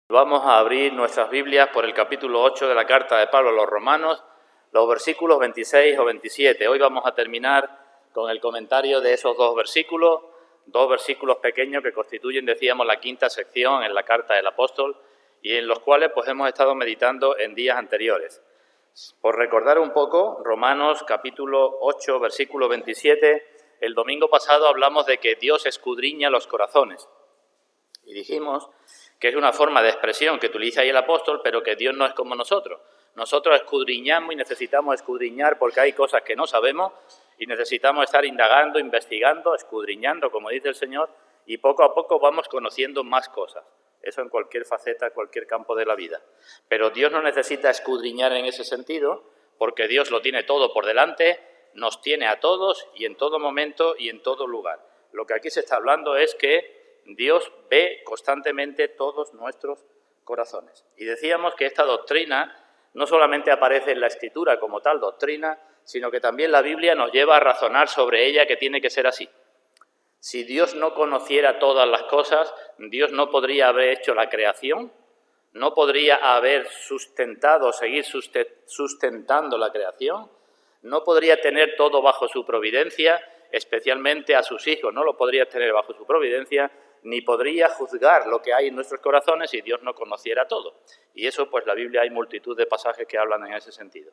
Vamos a abrir nuestras Biblias por el capítulo 8 de la carta de Pablo a los Romanos, los versículos 26 o 27. Hoy vamos a terminar con el comentario de esos dos versículos pequeños que constituyen, decíamos, la quinta sección en la carta del apóstol y en los cuales pues hemos estado meditando en días anteriores. Por recordar un poco, Romanos capítulo 8, versículo 27, el domingo pasado hablamos de que Dios escudriña los corazones y dijimos que es una forma de expresión que utiliza ahí el apóstol, pero que Dios no es como nosotros. Nosotros escudriñamos y necesitamos escudriñar porque hay cosas que no sabemos y necesitamos estar indagando, investigando, escudriñando, como dice el Señor, y poco a poco vamos conociendo más cosas. Eso en cualquier faceta, cualquier campo de la vida. Pero Dios no necesita escudriñar en ese sentido, porque Dios lo tiene todo por delante, nos tiene a todos y en todo momento y en todo lugar. Lo que aquí se está hablando es que Dios ve constantemente todos nuestros corazones. Y decíamos que esta doctrina no solamente aparece en la Escritura como tal doctrina, sino que también la Biblia nos lleva a razonar sobre ella, que tiene que ser así. Si Dios no conociera todas las cosas, Dios no podría haber hecho la creación, no podría haber sustentado, seguir sustentando la creación, no podría tener todo bajo su providencia, especialmente a sus hijos, no lo podría tener bajo su providencia, ni podría juzgar lo que hay en nuestros corazones si Dios no conociera todo. Y eso, pues la Biblia hay multitud de pasajes que hablan en ese sentido.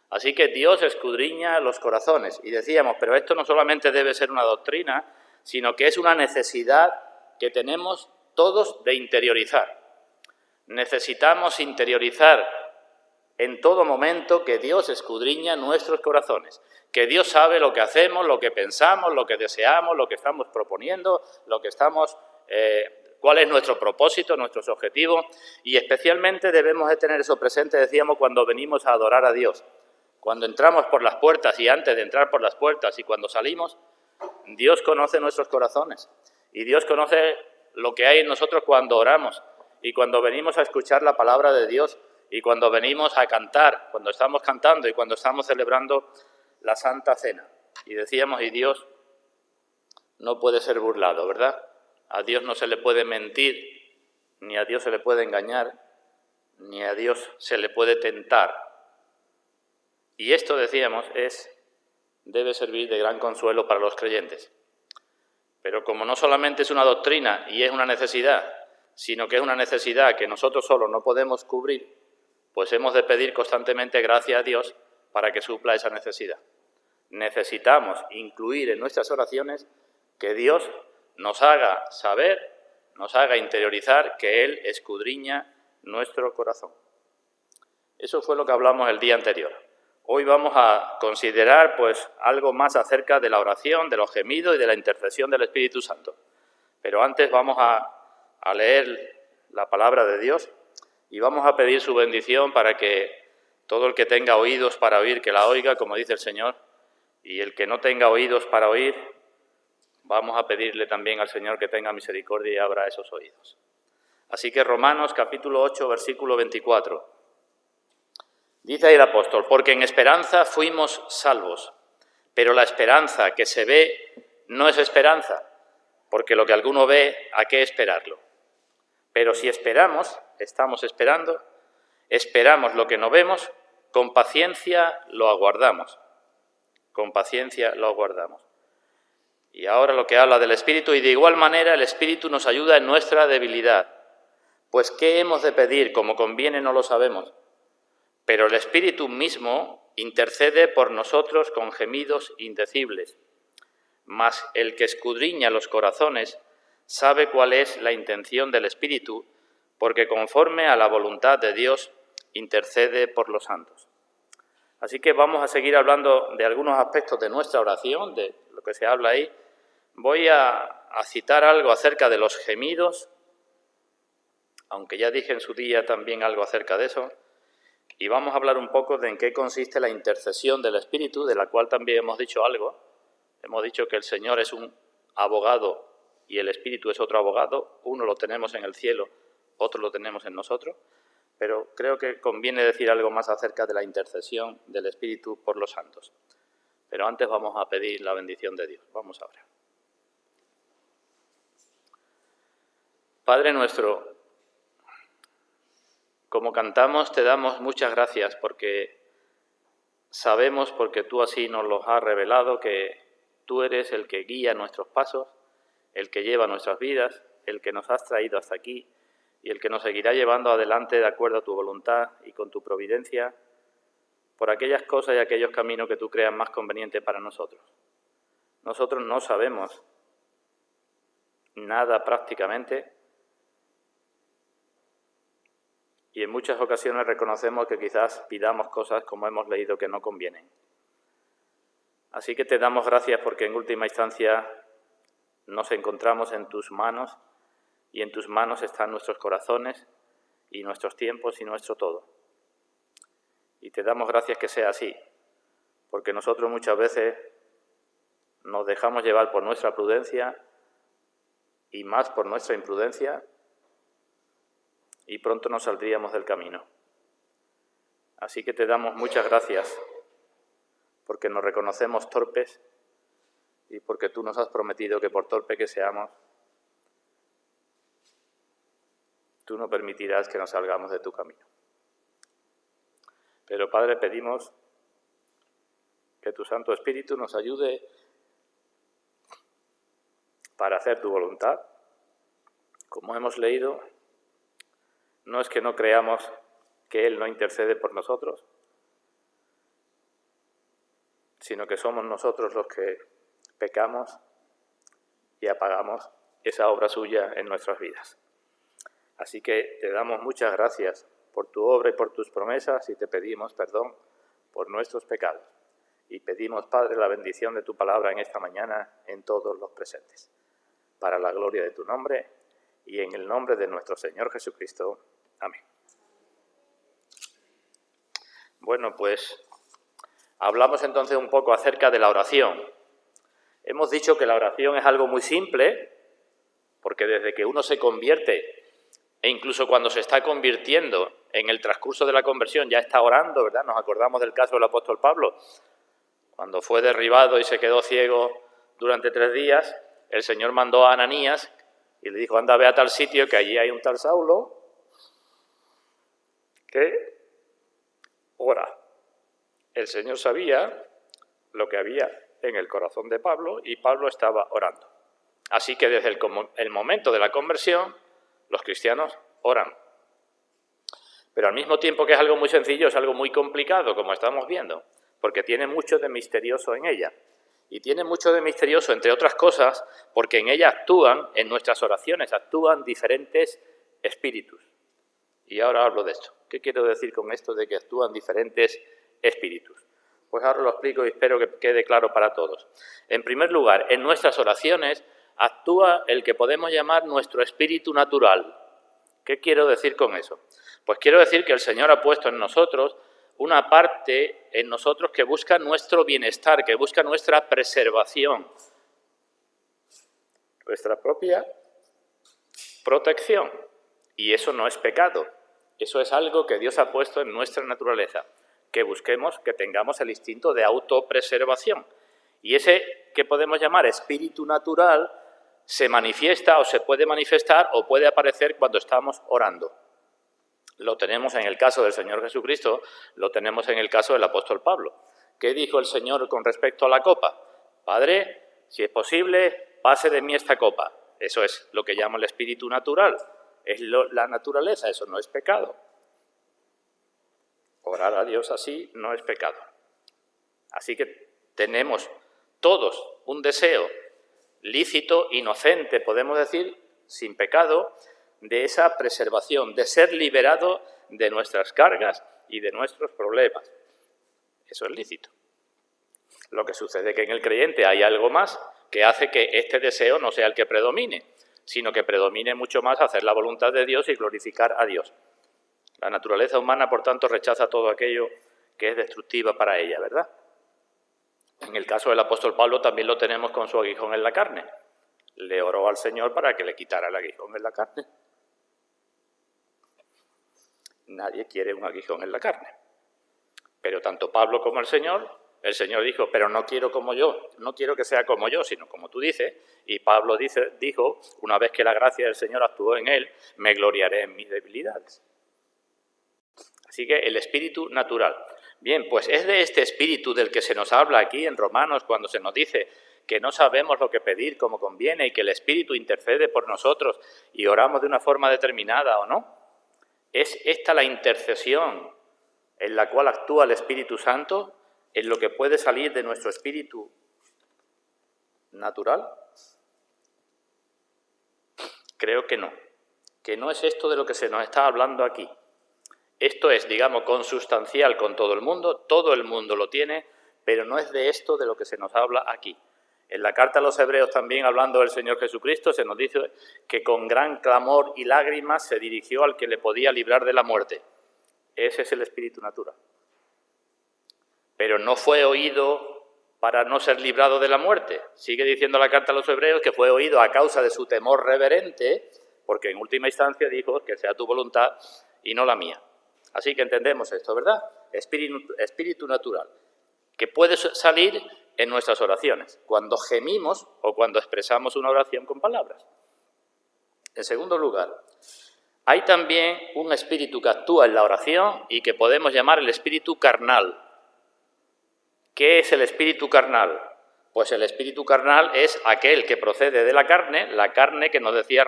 Así que Dios escudriña los corazones. Y decíamos, pero esto no solamente debe ser una doctrina, sino que es una necesidad que tenemos todos de interiorizar. Necesitamos interiorizar en todo momento que Dios escudriña nuestros corazones, que Dios sabe lo que hacemos, lo que pensamos, lo que deseamos, lo que estamos proponiendo, lo que estamos, cuál es nuestro propósito, nuestros objetivos, y especialmente debemos de tener eso presente, decíamos, cuando venimos a adorar a Dios. Cuando entramos por las puertas y antes de entrar por las puertas y cuando salimos, Dios conoce nuestros corazones y Dios conoce lo que hay en nosotros cuando oramos y cuando venimos a escuchar la palabra de Dios y cuando venimos a cantar, cuando estamos cantando y cuando estamos celebrando la Santa Cena. Y decíamos, y Dios no puede ser burlado, ¿verdad? A Dios no se le puede mentir, ni a Dios se le puede engañar, ni a Dios se le puede tentar. Y esto, decíamos, debe servir de gran consuelo para los creyentes. Pero como no solamente es una doctrina y es una necesidad, sino que es una necesidad que nosotros solos no podemos cubrir, pues hemos de pedir constantemente gracias a Dios para que supla esa necesidad. Necesitamos incluir en nuestras oraciones que Dios nos haga saber, nos haga interiorizar que Él escudriña nuestro corazón. Eso fue lo que hablamos el día anterior. Hoy vamos a considerar pues algo más acerca de la oración, de los gemidos y de la intercesión del Espíritu Santo. Pero antes vamos a leer la palabra de Dios y vamos a pedir su bendición para que todo el que tenga oídos para oír, que la oiga, como dice el Señor, y el que no tenga oídos para oír, vamos a pedirle también al Señor que tenga misericordia y abra esos oídos. Así que Romanos capítulo 8, versículo 24. Dice ahí el apóstol, porque en esperanza fuimos salvos, pero la esperanza que se ve no es esperanza, porque lo que alguno ve, ¿a qué esperarlo? Pero si esperamos, estamos esperando, esperamos lo que no vemos, con paciencia lo aguardamos. Con paciencia lo aguardamos. Y ahora lo que habla del Espíritu, y de igual manera el Espíritu nos ayuda en nuestra debilidad. Pues ¿qué hemos de pedir? Como conviene no lo sabemos. Pero el Espíritu mismo intercede por nosotros con gemidos indecibles. Mas el que escudriña los corazones sabe cuál es la intención del Espíritu, porque conforme a la voluntad de Dios intercede por los santos. Así que vamos a seguir hablando de algunos aspectos de nuestra oración, de lo que se habla ahí. Voy a citar algo acerca de los gemidos, aunque ya dije en su día también algo acerca de eso, y vamos a hablar un poco de en qué consiste la intercesión del Espíritu, de la cual también hemos dicho algo. Hemos dicho que el Señor es un abogado y el Espíritu es otro abogado. Uno lo tenemos en el cielo, otro lo tenemos en nosotros. Pero creo que conviene decir algo más acerca de la intercesión del Espíritu por los santos. Pero antes vamos a pedir la bendición de Dios. Vamos a orar. Padre nuestro, Como cantamos, te damos muchas gracias porque sabemos, porque tú así nos lo has revelado, que tú eres el que guía nuestros pasos, el que lleva nuestras vidas, el que nos has traído hasta aquí y el que nos seguirá llevando adelante de acuerdo a tu voluntad y con tu providencia por aquellas cosas y aquellos caminos que tú creas más convenientes para nosotros. Nosotros no sabemos nada prácticamente y en muchas ocasiones reconocemos que quizás pidamos cosas como hemos leído que no convienen. Así que te damos gracias porque en última instancia nos encontramos en tus manos y en tus manos están nuestros corazones y nuestros tiempos y nuestro todo. Y te damos gracias que sea así, porque nosotros muchas veces nos dejamos llevar por nuestra prudencia y más por nuestra imprudencia y pronto nos saldríamos del camino. Así que te damos muchas gracias porque nos reconocemos torpes y porque tú nos has prometido que por torpe que seamos, tú no permitirás que nos salgamos de tu camino. Pero, Padre, pedimos que tu Santo Espíritu nos ayude para hacer tu voluntad. Como hemos leído, no es que no creamos que Él no intercede por nosotros, sino que somos nosotros los que pecamos y apagamos esa obra suya en nuestras vidas. Así que te damos muchas gracias por tu obra y por tus promesas y te pedimos perdón por nuestros pecados. Y pedimos, Padre, la bendición de tu palabra en esta mañana en todos los presentes. Para la gloria de tu nombre y en el nombre de nuestro Señor Jesucristo. Amén. Bueno, pues hablamos entonces un poco acerca de la oración. Hemos dicho que la oración es algo muy simple, porque desde que uno se convierte, e incluso cuando se está convirtiendo en el transcurso de la conversión, ya está orando, ¿verdad? Nos acordamos del caso del apóstol Pablo. Cuando fue derribado y se quedó ciego durante 3 días, el Señor mandó a Ananías y le dijo, anda, ve a tal sitio, que allí hay un tal Saulo que ora. El Señor sabía lo que había en el corazón de Pablo y Pablo estaba orando. Así que desde el momento de la conversión, los cristianos oran. Pero al mismo tiempo que es algo muy sencillo, es algo muy complicado, como estamos viendo, porque tiene mucho de misterioso en ella. Y tiene mucho de misterioso, entre otras cosas, porque en ella actúan, en nuestras oraciones, actúan diferentes espíritus. Y ahora hablo de esto. ¿Qué quiero decir con esto de que actúan diferentes espíritus? Pues ahora lo explico y espero que quede claro para todos. En primer lugar, en nuestras oraciones actúa el que podemos llamar nuestro espíritu natural. ¿Qué quiero decir con eso? Pues quiero decir que el Señor ha puesto en nosotros una parte en nosotros que busca nuestro bienestar, que busca nuestra preservación, nuestra propia protección. Y eso no es pecado, eso es algo que Dios ha puesto en nuestra naturaleza, que busquemos, que tengamos el instinto de autopreservación. Y ese que podemos llamar espíritu natural se manifiesta o se puede manifestar o puede aparecer cuando estamos orando. Lo tenemos en el caso del Señor Jesucristo, lo tenemos en el caso del apóstol Pablo. ¿Qué dijo el Señor con respecto a la copa? Padre, si es posible, pase de mí esta copa. Eso es lo que llama el espíritu natural. Es la naturaleza, eso no es pecado. Orar a Dios así no es pecado. Así que tenemos todos un deseo lícito, inocente, podemos decir, sin pecado, de esa preservación, de ser liberado de nuestras cargas y de nuestros problemas. Eso es lícito. Lo que sucede es que en el creyente hay algo más que hace que este deseo no sea el que predomine, sino que predomine mucho más hacer la voluntad de Dios y glorificar a Dios. La naturaleza humana, por tanto, rechaza todo aquello que es destructiva para ella, ¿verdad? En el caso del apóstol Pablo también lo tenemos con su aguijón en la carne. Le oró al Señor para que le quitara el aguijón en la carne. Nadie quiere un aguijón en la carne. Pero tanto Pablo como el Señor dijo, pero no quiero como yo, no quiero que sea como yo, sino como tú dices. Y Pablo dijo, una vez que la gracia del Señor actuó en él, me gloriaré en mis debilidades. Así que el espíritu natural. Bien, pues es de este espíritu del que se nos habla aquí en Romanos cuando se nos dice que no sabemos lo que pedir como conviene y que el espíritu intercede por nosotros y oramos de una forma determinada o no. ¿Es esta la intercesión en la cual actúa el Espíritu Santo en lo que puede salir de nuestro espíritu natural? Creo que no es esto de lo que se nos está hablando aquí. Esto es, digamos, consustancial con todo el mundo lo tiene, pero no es de esto de lo que se nos habla aquí. En la carta a los Hebreos también, hablando del Señor Jesucristo, se nos dice que con gran clamor y lágrimas se dirigió al que le podía librar de la muerte. Ese es el espíritu natural. Pero no fue oído para no ser librado de la muerte. Sigue diciendo la carta a los Hebreos que fue oído a causa de su temor reverente, porque en última instancia dijo que sea tu voluntad y no la mía. Así que entendemos esto, ¿verdad? Espíritu natural, que puede salir en nuestras oraciones, cuando gemimos o cuando expresamos una oración con palabras. En segundo lugar, hay también un espíritu que actúa en la oración y que podemos llamar el espíritu carnal. ¿Qué es el espíritu carnal? Pues el espíritu carnal es aquel que procede de la carne que nos decía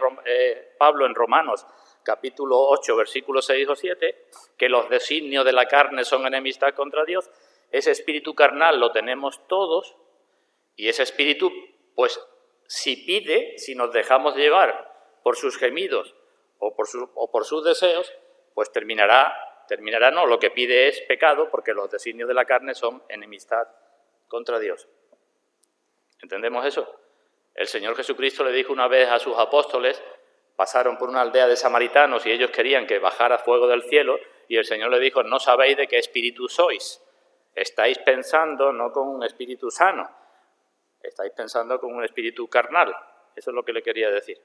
Pablo en Romanos, capítulo 8, versículos 6 o 7, que los designios de la carne son enemistad contra Dios. Ese espíritu carnal lo tenemos todos y ese espíritu, pues, si nos dejamos llevar por sus gemidos o por sus deseos, pues lo que pide es pecado, porque los designios de la carne son enemistad contra Dios. ¿Entendemos eso? El Señor Jesucristo le dijo una vez a sus apóstoles, pasaron por una aldea de samaritanos y ellos querían que bajara fuego del cielo, y el Señor le dijo, no sabéis de qué espíritu sois. Estáis pensando no con un espíritu sano, estáis pensando con un espíritu carnal. Eso es lo que le quería decir.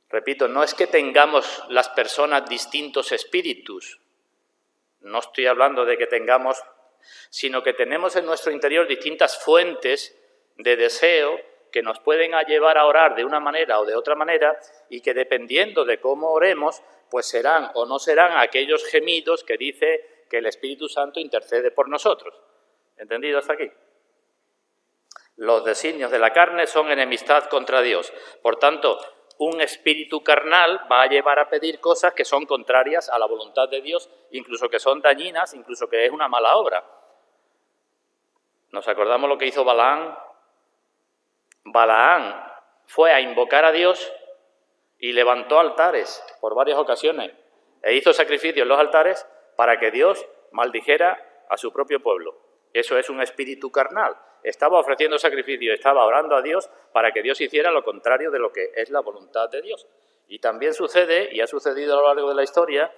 Repito, no es que tengamos las personas distintos espíritus, no estoy hablando de que tengamos, sino que tenemos en nuestro interior distintas fuentes de deseo que nos pueden llevar a orar de una manera o de otra manera y que dependiendo de cómo oremos, pues serán o no serán aquellos gemidos que dice que el Espíritu Santo intercede por nosotros. ¿Entendido hasta aquí? Los designios de la carne son enemistad contra Dios. Por tanto, un espíritu carnal va a llevar a pedir cosas que son contrarias a la voluntad de Dios, incluso que son dañinas, incluso que es una mala obra. ¿Nos acordamos lo que hizo Balaán? Balaán fue a invocar a Dios y levantó altares por varias ocasiones e hizo sacrificios en los altares para que Dios maldijera a su propio pueblo. Eso es un espíritu carnal. Estaba ofreciendo sacrificio, estaba orando a Dios para que Dios hiciera lo contrario de lo que es la voluntad de Dios. Y también sucede, y ha sucedido a lo largo de la historia,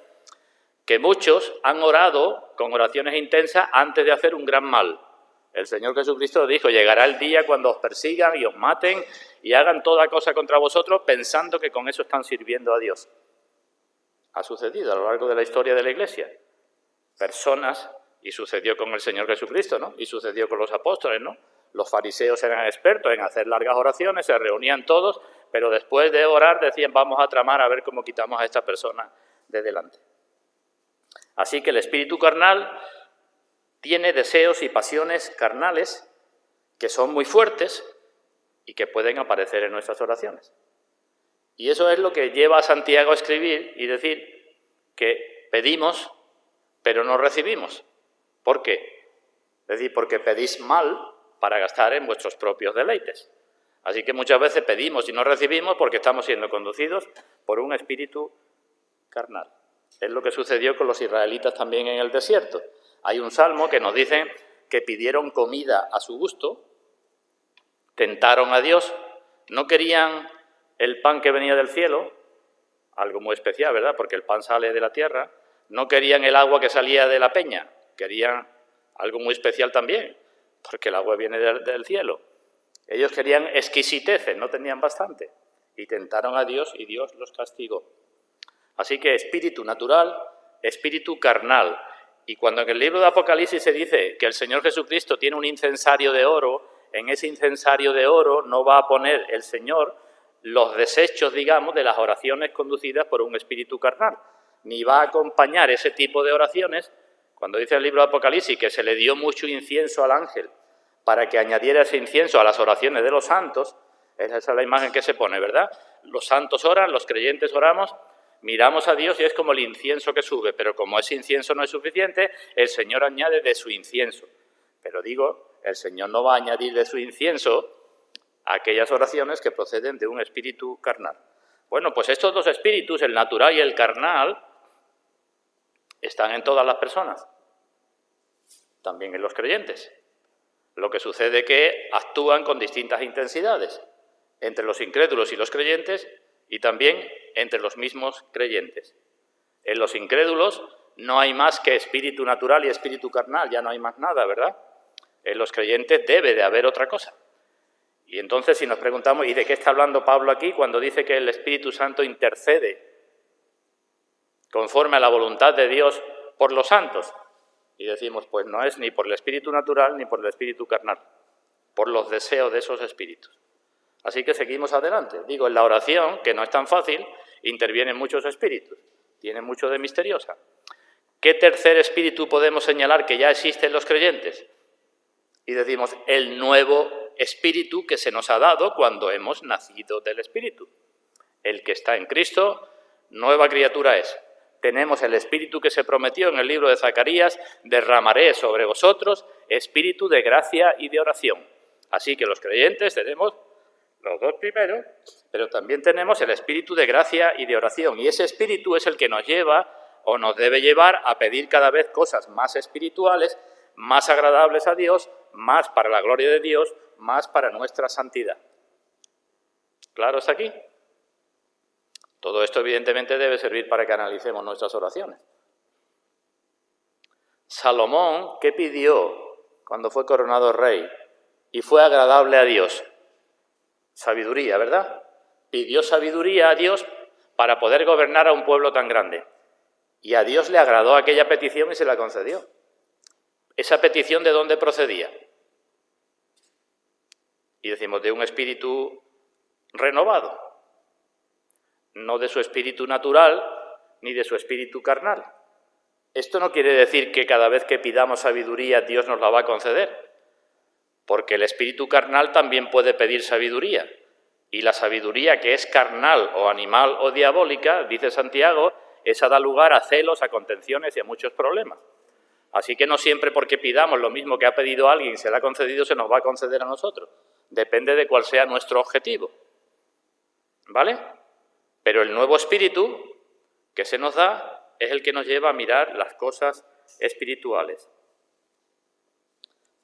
que muchos han orado con oraciones intensas antes de hacer un gran mal. El Señor Jesucristo dijo, llegará el día cuando os persigan y os maten y hagan toda cosa contra vosotros pensando que con eso están sirviendo a Dios. Ha sucedido a lo largo de la historia de la Iglesia. Personas, y sucedió con el Señor Jesucristo, ¿no? Y sucedió con los apóstoles, ¿no? Los fariseos eran expertos en hacer largas oraciones, se reunían todos, pero después de orar decían, vamos a tramar a ver cómo quitamos a esta persona de delante. Así que el espíritu carnal tiene deseos y pasiones carnales que son muy fuertes y que pueden aparecer en nuestras oraciones. Y eso es lo que lleva a Santiago a escribir y decir que pedimos, pero no recibimos. ¿Por qué? Es decir, porque pedís mal para gastar en vuestros propios deleites. Así que muchas veces pedimos y no recibimos porque estamos siendo conducidos por un espíritu carnal. Es lo que sucedió con los israelitas también en el desierto. Hay un salmo que nos dice que pidieron comida a su gusto, tentaron a Dios, no querían el pan que venía del cielo, algo muy especial, ¿verdad? Porque el pan sale de la tierra, no querían el agua que salía de la peña, querían algo muy especial también, porque el agua viene del cielo. Ellos querían exquisiteces, no tenían bastante, y tentaron a Dios y Dios los castigó. Así que espíritu natural, espíritu carnal. Y cuando en el libro de Apocalipsis se dice que el Señor Jesucristo tiene un incensario de oro, en ese incensario de oro no va a poner el Señor los desechos, digamos, de las oraciones conducidas por un espíritu carnal. ni va a acompañar ese tipo de oraciones. Cuando dice el libro de Apocalipsis que se le dio mucho incienso al ángel para que añadiera ese incienso a las oraciones de los santos, esa es la imagen que se pone, ¿verdad? Los santos oran, los creyentes oramos, miramos a Dios y es como el incienso que sube, pero como ese incienso no es suficiente, el Señor añade de su incienso. Pero digo, el Señor no va a añadir de su incienso a aquellas oraciones que proceden de un espíritu carnal. Bueno, pues estos dos espíritus, el natural y el carnal, están en todas las personas, también en los creyentes. Lo que sucede es que actúan con distintas intensidades entre los incrédulos y los creyentes y también entre los mismos creyentes. En los incrédulos no hay más que espíritu natural y espíritu carnal, ya no hay más nada, ¿verdad? En los creyentes debe de haber otra cosa. Y entonces si nos preguntamos, ¿y de qué está hablando Pablo aquí cuando dice que el Espíritu Santo intercede conforme a la voluntad de Dios por los santos? Y decimos, pues no es ni por el espíritu natural ni por el espíritu carnal, por los deseos de esos espíritus. Así que seguimos adelante. Digo, en la oración, que no es tan fácil, intervienen muchos espíritus, tiene mucho de misteriosa. ¿Qué tercer espíritu podemos señalar que ya existe en los creyentes? Y decimos, el nuevo espíritu que se nos ha dado cuando hemos nacido del Espíritu. El que está en Cristo, nueva criatura es. Tenemos el espíritu que se prometió en el libro de Zacarías, derramaré sobre vosotros espíritu de gracia y de oración. Así que los creyentes tenemos los dos primeros, pero también tenemos el espíritu de gracia y de oración. Y ese espíritu es el que nos lleva o nos debe llevar a pedir cada vez cosas más espirituales, más agradables a Dios, más para la gloria de Dios, más para nuestra santidad. ¿Claro está aquí? Todo esto evidentemente debe servir para que analicemos nuestras oraciones. Salomón, ¿qué pidió cuando fue coronado rey y fue agradable a Dios? Sabiduría, ¿verdad? Pidió sabiduría a Dios para poder gobernar a un pueblo tan grande. Y a Dios le agradó aquella petición y se la concedió. ¿Esa petición de dónde procedía? Y decimos, de un espíritu renovado. No de su espíritu natural ni de su espíritu carnal. Esto no quiere decir que cada vez que pidamos sabiduría Dios nos la va a conceder, porque el espíritu carnal también puede pedir sabiduría, y la sabiduría que es carnal o animal o diabólica, dice Santiago, esa da lugar a celos, a contenciones y a muchos problemas. Así que no siempre porque pidamos lo mismo que ha pedido alguien y se le ha concedido, se nos va a conceder a nosotros. Depende de cuál sea nuestro objetivo. ¿Vale? Pero el nuevo espíritu que se nos da es el que nos lleva a mirar las cosas espirituales.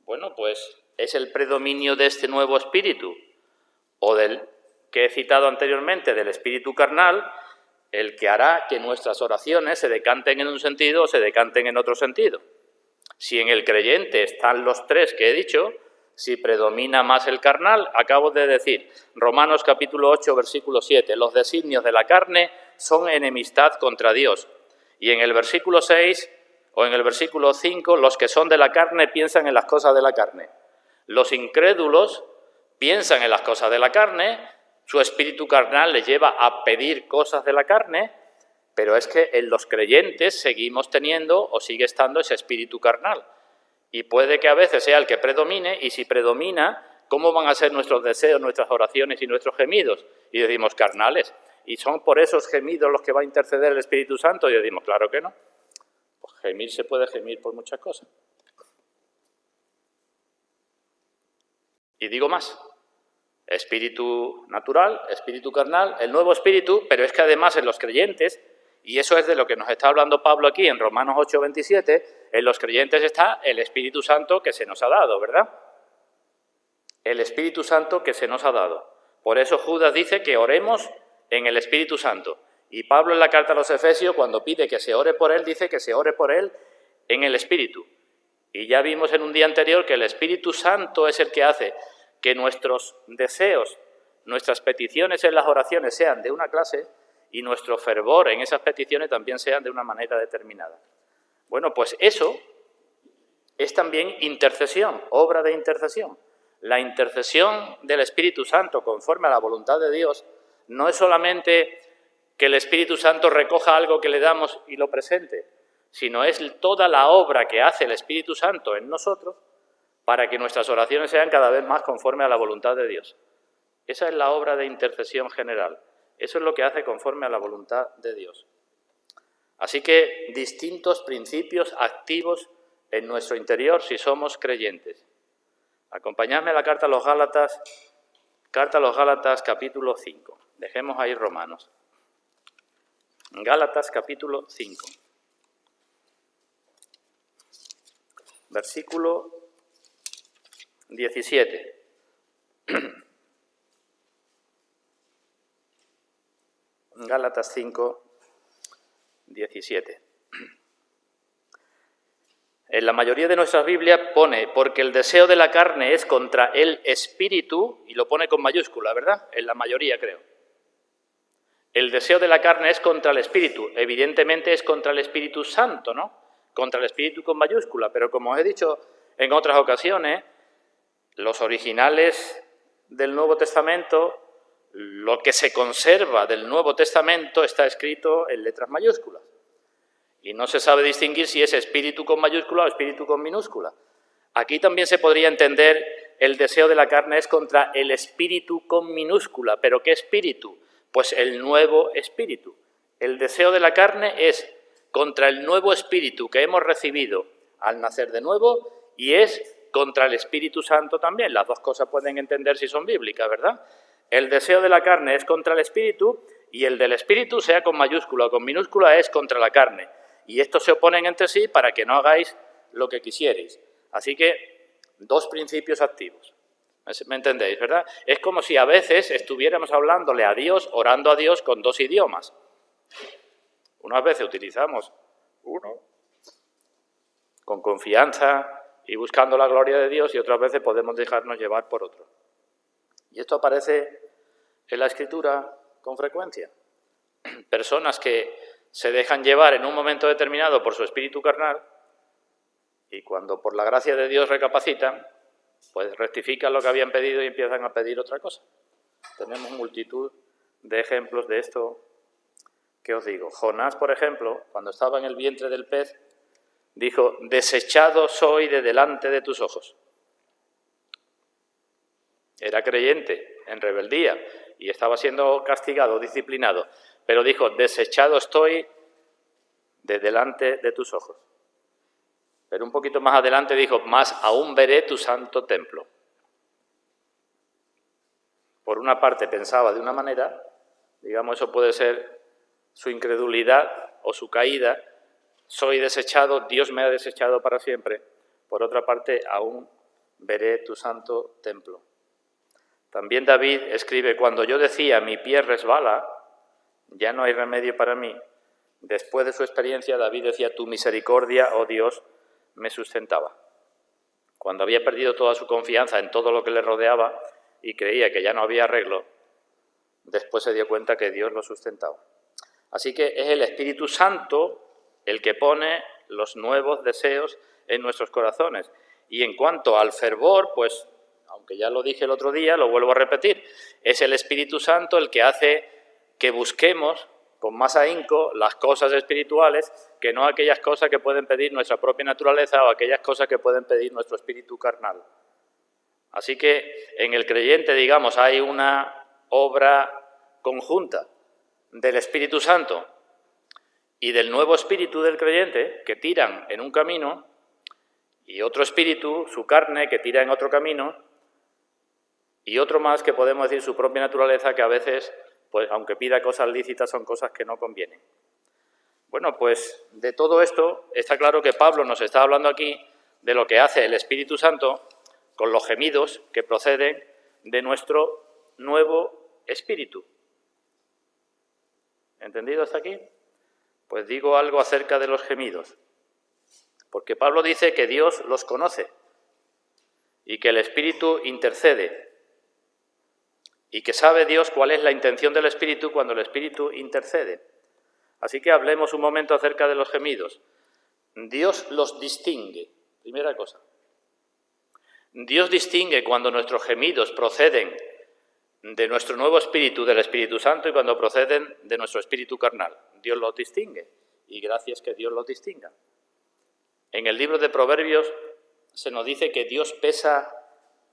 Bueno, pues es el predominio de este nuevo espíritu o del que he citado anteriormente, del espíritu carnal, el que hará que nuestras oraciones se decanten en un sentido o se decanten en otro sentido. Si en el creyente están los tres que he dicho, si predomina más el carnal, acabo de decir, Romanos capítulo 8, versículo 7, los designios de la carne son enemistad contra Dios. Y en el versículo 6 o en el versículo 5, los que son de la carne piensan en las cosas de la carne. Los incrédulos piensan en las cosas de la carne, su espíritu carnal les lleva a pedir cosas de la carne, pero es que en los creyentes seguimos teniendo o sigue estando ese espíritu carnal. Y puede que a veces sea el que predomine, y si predomina, ¿cómo van a ser nuestros deseos, nuestras oraciones y nuestros gemidos? Y decimos, carnales. ¿Y son por esos gemidos los que va a interceder el Espíritu Santo? Y decimos, claro que no. Pues gemir se puede gemir por muchas cosas. Y digo más, espíritu natural, espíritu carnal, el nuevo espíritu, pero es que además en los creyentes, y eso es de lo que nos está hablando Pablo aquí en Romanos 8, 27, en los creyentes está el Espíritu Santo que se nos ha dado, ¿verdad? El Espíritu Santo que se nos ha dado. Por eso Judas dice que oremos en el Espíritu Santo. Y Pablo en la carta a los Efesios, cuando pide que se ore por él, dice que se ore por él en el Espíritu. Y ya vimos en un día anterior que el Espíritu Santo es el que hace que nuestros deseos, nuestras peticiones en las oraciones sean de una clase y nuestro fervor en esas peticiones también sean de una manera determinada. Bueno, pues eso es también intercesión, obra de intercesión. La intercesión del Espíritu Santo conforme a la voluntad de Dios no es solamente que el Espíritu Santo recoja algo que le damos y lo presente, sino es toda la obra que hace el Espíritu Santo en nosotros para que nuestras oraciones sean cada vez más conforme a la voluntad de Dios. Esa es la obra de intercesión general. Eso es lo que hace conforme a la voluntad de Dios. Así que distintos principios activos en nuestro interior si somos creyentes. Acompañadme a la carta a los Gálatas capítulo 5. Dejemos ahí Romanos. Gálatas capítulo 5. Versículo 17. Gálatas 5, 17. En la mayoría de nuestras Biblias pone, porque el deseo de la carne es contra el espíritu, y lo pone con mayúscula, ¿verdad? En la mayoría, creo. El deseo de la carne es contra el espíritu. Evidentemente es contra el Espíritu Santo, ¿no? Contra el espíritu con mayúscula. Pero como os he dicho en otras ocasiones, los originales del Nuevo Testamento, lo que se conserva del Nuevo Testamento está escrito en letras mayúsculas. Y no se sabe distinguir si es espíritu con mayúscula o espíritu con minúscula. Aquí también se podría entender el deseo de la carne es contra el espíritu con minúscula. ¿Pero qué espíritu? Pues el nuevo espíritu. El deseo de la carne es contra el nuevo espíritu que hemos recibido al nacer de nuevo y es contra el Espíritu Santo también. Las dos cosas pueden entender si son bíblicas, ¿verdad? El deseo de la carne es contra el espíritu y el del espíritu, sea con mayúscula o con minúscula, es contra la carne. Y estos se oponen entre sí para que no hagáis lo que quisierais. Así que, dos principios activos. ¿Me entendéis, verdad? Es como si a veces estuviéramos hablándole a Dios, orando a Dios con dos idiomas. Unas veces utilizamos uno con confianza y buscando la gloria de Dios y otras veces podemos dejarnos llevar por otro. Y esto aparece en la Escritura con frecuencia. Personas que se dejan llevar en un momento determinado por su espíritu carnal y cuando por la gracia de Dios recapacitan, pues rectifican lo que habían pedido y empiezan a pedir otra cosa. Tenemos multitud de ejemplos de esto que os digo. Jonás, por ejemplo, cuando estaba en el vientre del pez, dijo, desechado soy de delante de tus ojos. Era creyente, en rebeldía, y estaba siendo castigado, disciplinado, pero dijo, desechado estoy de delante de tus ojos. Pero un poquito más adelante dijo, más aún veré tu santo templo. Por una parte pensaba de una manera, digamos, eso puede ser su incredulidad o su caída, soy desechado, Dios me ha desechado para siempre. Por otra parte, aún veré tu santo templo. También David escribe, cuando yo decía, mi pie resbala, ya no hay remedio para mí. Después de su experiencia, David decía, tu misericordia, oh Dios, me sustentaba. Cuando había perdido toda su confianza en todo lo que le rodeaba y creía que ya no había arreglo, después se dio cuenta que Dios lo sustentaba. Así que es el Espíritu Santo el que pone los nuevos deseos en nuestros corazones. Y en cuanto al fervor, pues, aunque ya lo dije el otro día, lo vuelvo a repetir, es el Espíritu Santo el que hace que busquemos con más ahínco las cosas espirituales que no aquellas cosas que pueden pedir nuestra propia naturaleza o aquellas cosas que pueden pedir nuestro espíritu carnal. Así que en el creyente, digamos, hay una obra conjunta del Espíritu Santo y del nuevo espíritu del creyente que tiran en un camino y otro espíritu, su carne, que tira en otro camino y otro más que podemos decir su propia naturaleza que a veces, pues aunque pida cosas lícitas, son cosas que no convienen. Bueno, pues de todo esto está claro que Pablo nos está hablando aquí de lo que hace el Espíritu Santo con los gemidos que proceden de nuestro nuevo espíritu. ¿Entendido hasta aquí? Pues digo algo acerca de los gemidos. Porque Pablo dice que Dios los conoce y que el Espíritu intercede y que sabe Dios cuál es la intención del Espíritu cuando el Espíritu intercede. Así que hablemos un momento acerca de los gemidos. Dios los distingue, primera cosa. Dios distingue cuando nuestros gemidos proceden de nuestro nuevo espíritu, del Espíritu Santo, y cuando proceden de nuestro espíritu carnal. Dios los distingue, y gracias que Dios los distinga. En el libro de Proverbios se nos dice que Dios pesa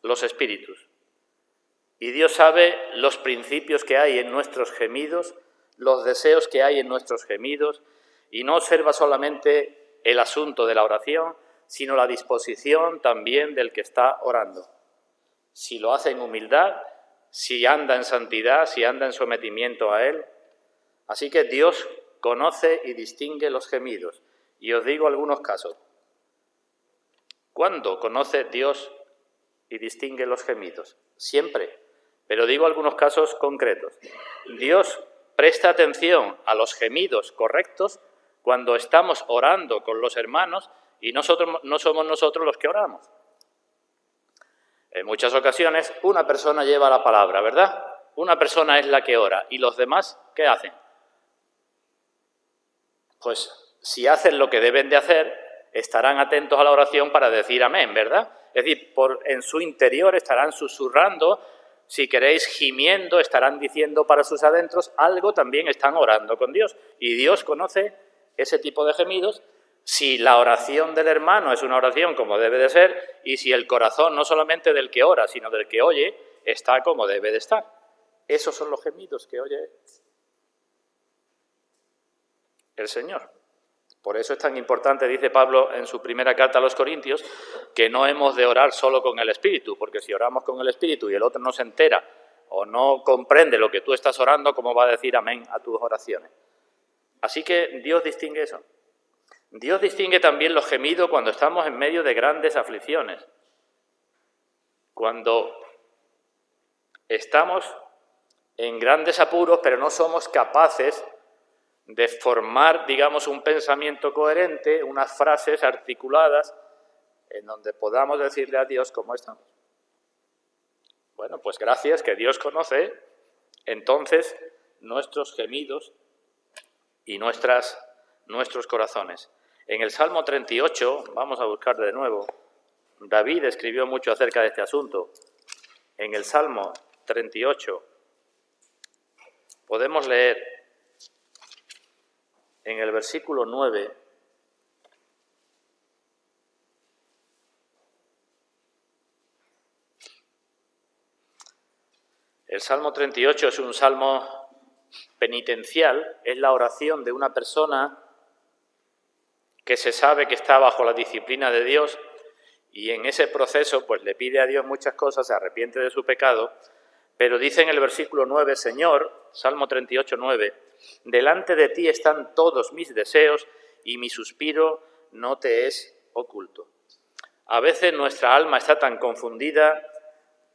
los espíritus, y Dios sabe los principios que hay en nuestros gemidos, los deseos que hay en nuestros gemidos, y no observa solamente el asunto de la oración, sino la disposición también del que está orando. Si lo hace en humildad, si anda en santidad, si anda en sometimiento a Él. Así que Dios conoce y distingue los gemidos. Y os digo algunos casos. ¿Cuándo conoce Dios y distingue los gemidos? Siempre. Pero digo algunos casos concretos. Dios presta atención a los gemidos correctos cuando estamos orando con los hermanos y no somos nosotros los que oramos. En muchas ocasiones una persona lleva la palabra, ¿verdad? Una persona es la que ora. ¿Y los demás qué hacen? Pues si hacen lo que deben de hacer, estarán atentos a la oración para decir amén, ¿verdad? Es decir, en su interior estarán susurrando, si queréis gimiendo, estarán diciendo para sus adentros algo, también están orando con Dios. Y Dios conoce ese tipo de gemidos. Si la oración del hermano es una oración como debe de ser, y si el corazón, no solamente del que ora, sino del que oye, está como debe de estar. Esos son los gemidos que oye el Señor. Por eso es tan importante, dice Pablo en su primera carta a los Corintios, que no hemos de orar solo con el Espíritu, porque si oramos con el Espíritu y el otro no se entera o no comprende lo que tú estás orando, ¿cómo va a decir amén a tus oraciones? Así que Dios distingue eso. Dios distingue también los gemidos cuando estamos en medio de grandes aflicciones. Cuando estamos en grandes apuros, pero no somos capaces de formar, digamos, un pensamiento coherente, unas frases articuladas en donde podamos decirle a Dios cómo estamos. Bueno, pues gracias que Dios conoce entonces nuestros gemidos y nuestros corazones. En el Salmo 38, vamos a buscar de nuevo, David escribió mucho acerca de este asunto. En el Salmo 38 podemos leer en el versículo 9, el Salmo 38 es un salmo penitencial, es la oración de una persona que se sabe que está bajo la disciplina de Dios y en ese proceso pues le pide a Dios muchas cosas, se arrepiente de su pecado, pero dice en el versículo 9, Señor, Salmo 38, 9, delante de ti están todos mis deseos y mi suspiro no te es oculto. A veces nuestra alma está tan confundida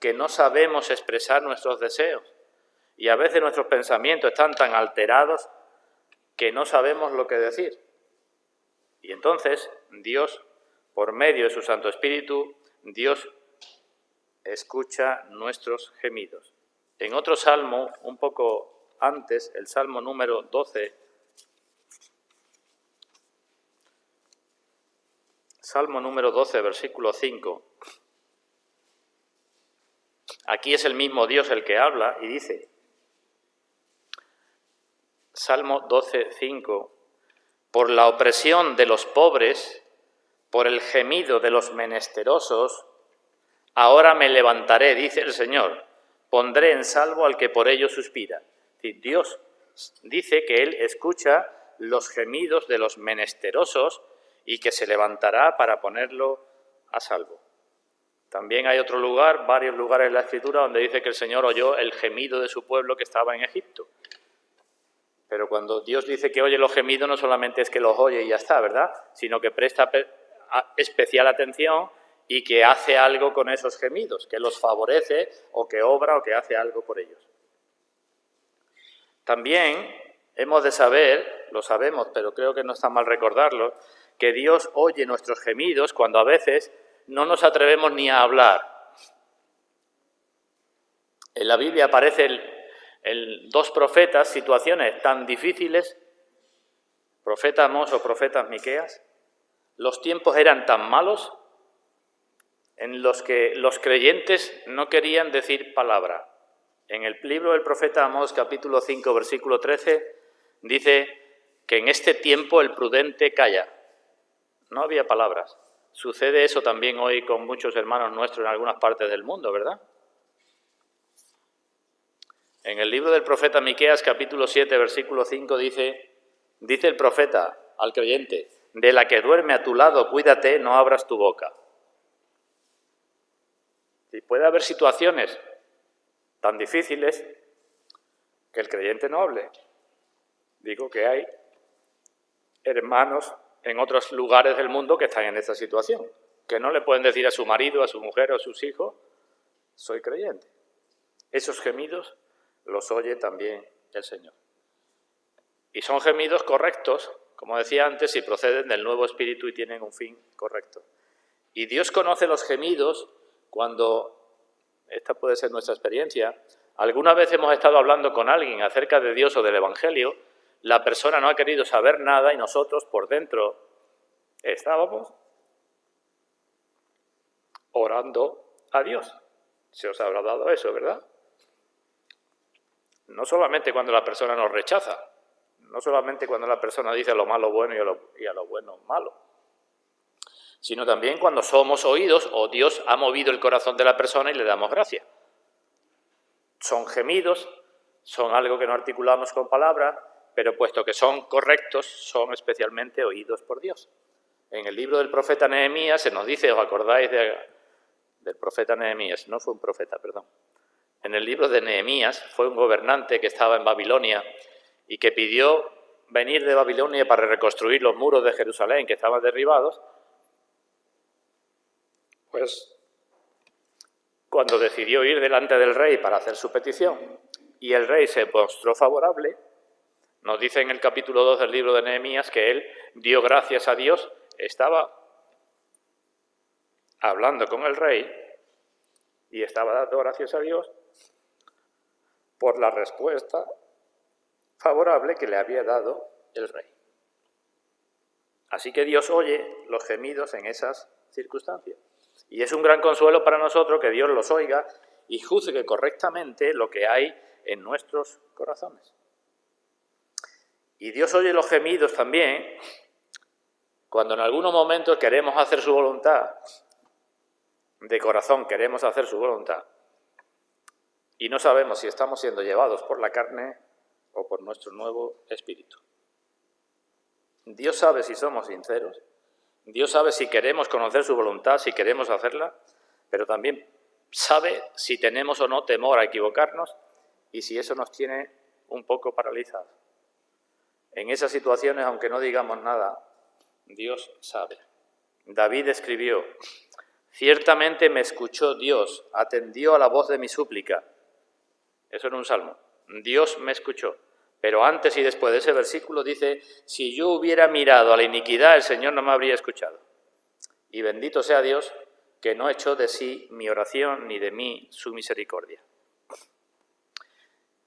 que no sabemos expresar nuestros deseos y a veces nuestros pensamientos están tan alterados que no sabemos lo que decir. Y entonces Dios, por medio de su Santo Espíritu, Dios escucha nuestros gemidos. En otro salmo, un poco antes, el Salmo número 12, Salmo número 12, versículo 5. Aquí es el mismo Dios el que habla y dice, Salmo 12, 5, por la opresión de los pobres, por el gemido de los menesterosos, ahora me levantaré, dice el Señor, pondré en salvo al que por ello suspira. Dios dice que Él escucha los gemidos de los menesterosos y que se levantará para ponerlo a salvo. También hay otro lugar, varios lugares en la Escritura, donde dice que el Señor oyó el gemido de su pueblo que estaba en Egipto. Pero cuando Dios dice que oye los gemidos, no solamente es que los oye y ya está, ¿verdad? Sino que presta especial atención y que hace algo con esos gemidos, que los favorece o que obra o que hace algo por ellos. También hemos de saber, lo sabemos, pero creo que no está mal recordarlo, que Dios oye nuestros gemidos cuando a veces no nos atrevemos ni a hablar. En la Biblia aparecen dos profetas, situaciones tan difíciles, profeta Amós o profeta Miqueas. Los tiempos eran tan malos en los que los creyentes no querían decir palabra. En el libro del profeta Amós, capítulo 5, versículo 13, dice que en este tiempo el prudente calla. No había palabras. Sucede eso también hoy con muchos hermanos nuestros en algunas partes del mundo, ¿verdad? En el libro del profeta Miqueas, capítulo 7, versículo 5, dice el profeta al creyente: de la que duerme a tu lado, cuídate, no abras tu boca. Y puede haber situaciones tan difíciles que el creyente no hable. Digo que hay hermanos en otros lugares del mundo que están en esta situación, que no le pueden decir a su marido, a su mujer o a sus hijos: soy creyente. Esos gemidos los oye también el Señor. Y son gemidos correctos, como decía antes, si proceden del nuevo espíritu y tienen un fin correcto. Y Dios conoce los gemidos cuando, esta puede ser nuestra experiencia, alguna vez hemos estado hablando con alguien acerca de Dios o del Evangelio, la persona no ha querido saber nada y nosotros por dentro estábamos orando a Dios. Se os habrá dado eso, ¿verdad? No solamente cuando la persona nos rechaza, no solamente cuando la persona dice a lo malo bueno y a lo bueno malo, sino también cuando somos oídos o Dios ha movido el corazón de la persona y le damos gracia. Son gemidos, son algo que no articulamos con palabras, pero puesto que son correctos, son especialmente oídos por Dios. En el libro del profeta Nehemías se nos dice, ¿os acordáis del profeta Nehemías? No fue un profeta, perdón. En el libro de Nehemías fue un gobernante que estaba en Babilonia y que pidió venir de Babilonia para reconstruir los muros de Jerusalén que estaban derribados. Pues cuando decidió ir delante del rey para hacer su petición y el rey se mostró favorable, nos dice en el capítulo 2 del libro de Nehemías que él dio gracias a Dios, estaba hablando con el rey y estaba dando gracias a Dios por la respuesta favorable que le había dado el rey. Así que Dios oye los gemidos en esas circunstancias. Y es un gran consuelo para nosotros que Dios los oiga y juzgue correctamente lo que hay en nuestros corazones. Y Dios oye los gemidos también cuando en algunos momentos queremos hacer su voluntad, de corazón queremos hacer su voluntad, y no sabemos si estamos siendo llevados por la carne o por nuestro nuevo espíritu. Dios sabe si somos sinceros, Dios sabe si queremos conocer su voluntad, si queremos hacerla, pero también sabe si tenemos o no temor a equivocarnos y si eso nos tiene un poco paralizados. En esas situaciones, aunque no digamos nada, Dios sabe. David escribió: ciertamente me escuchó Dios, atendió a la voz de mi súplica. Eso era un salmo. Dios me escuchó. Pero antes y después de ese versículo dice: si yo hubiera mirado a la iniquidad, el Señor no me habría escuchado. Y bendito sea Dios, que no echó de sí mi oración ni de mí su misericordia.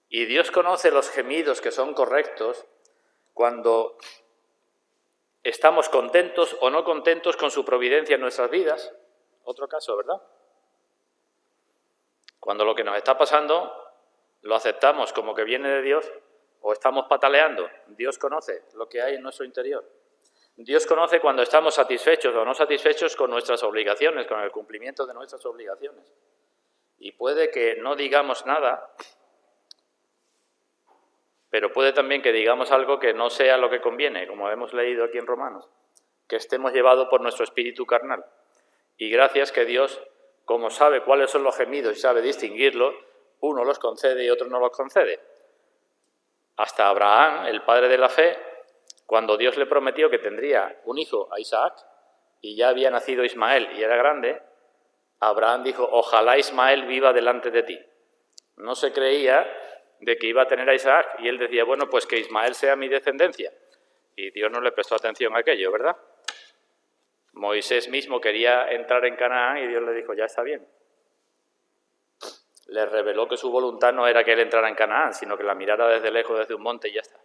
Y Dios conoce los gemidos que son correctos cuando estamos contentos o no contentos con su providencia en nuestras vidas. Otro caso, ¿verdad? Cuando lo que nos está pasando lo aceptamos como que viene de Dios o estamos pataleando. Dios conoce lo que hay en nuestro interior. Dios conoce cuando estamos satisfechos o no satisfechos con nuestras obligaciones, con el cumplimiento de nuestras obligaciones. Y puede que no digamos nada, pero puede también que digamos algo que no sea lo que conviene, como hemos leído aquí en Romanos, que estemos llevados por nuestro espíritu carnal. Y gracias que Dios, como sabe cuáles son los gemidos y sabe distinguirlos, uno los concede y otro no los concede. Hasta Abraham, el padre de la fe, cuando Dios le prometió que tendría un hijo a Isaac, y ya había nacido Ismael y era grande, Abraham dijo: ojalá Ismael viva delante de ti. No se creía de que iba a tener a Isaac, y él decía: bueno, pues que Ismael sea mi descendencia. Y Dios no le prestó atención a aquello, ¿verdad? Moisés mismo quería entrar en Canaán y Dios le dijo: ya está bien. Le reveló que su voluntad no era que él entrara en Canaán, sino que la mirara desde lejos, desde un monte y ya está.